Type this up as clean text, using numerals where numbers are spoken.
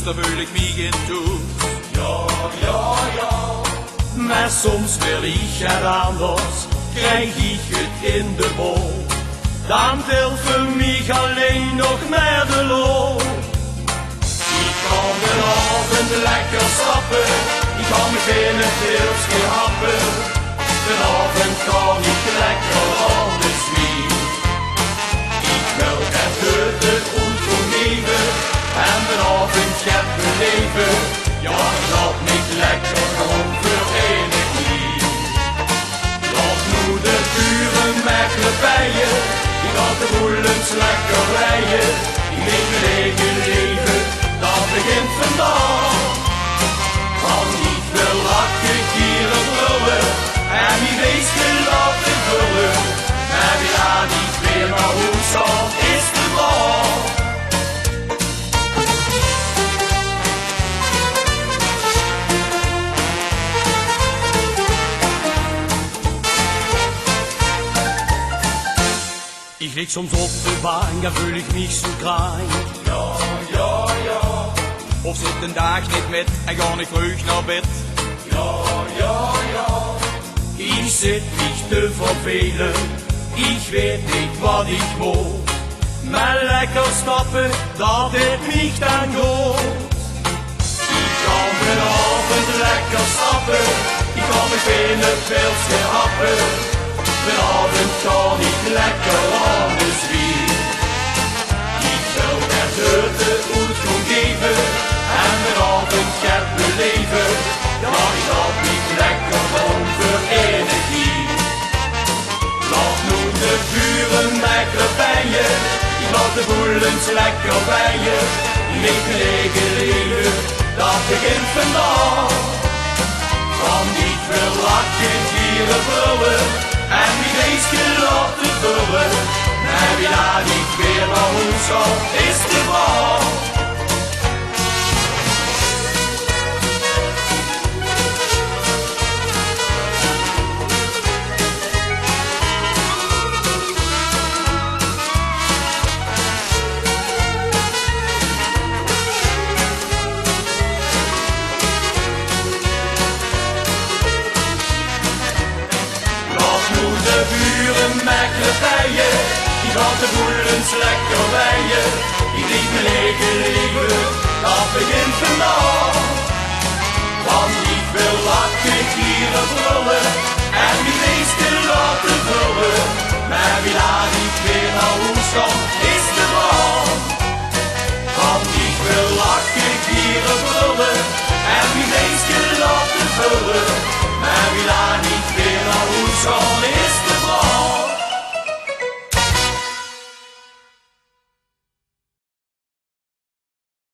dus daar vul ik mij in toe. Ja, ja, ja. Maar soms wil ik er anders, krijg ik het in de bol. Dan wil voor mij alleen nog maar de lol. Ik kan de avond lekker stappen, ik kan me geen pilsje happen. Vanavond kan ik lekker anders weer. Ik wil het heutel goed vernemen en vanavond gaat mijn leven. Ja, laat me lekker gewoon voor energie. Laat nu de buren mekkelen bij je, ik had de boelens lekker rijden. Ik leef mijn eigen leven, dat begint vandaag. Want ik wil lachen, kieren, brullen en wie wees laten vullen. Maar wie laat niet meer naar huis aan, is de vraag. Ik lig soms op de bank en voel ik mich zo klein. Ja, ja, ja. Of zit een dag niet met en ga ik vroeg naar bed. Ja, ja, ja. Ik zit mich te vervelen, ik weet niet wat ik moet. Maar lekker stappen, dat het mich dan goed. Ik kan vanavond lekker stappen, ik kan me geen pilsje happen. Vanavond kan ik lekker anders weer. Ik wil het heutel goed gaan geven en vanavond gaat mijn leven. Ja, ik had niet lekker gewoon voor energie. Laat nu de buren lekker bij je, ik laat de boelens lekker bij je. Leef mijn eigen leven, dat begint vandaag. Want ik wil lachen, gieren, brullen en wie wees laten vullen. Maar wie laat niet weer naar huis gaat, is de vraag. De buren mekkelen bij je, ik had de boelens lekker bij je. Ik leef mijn eigen leven, dat begint vandaag. Want ik wil lachen, gieren, brullen en wie wees laten vullen. Maar wie laat niet weer naar huis gaan, is de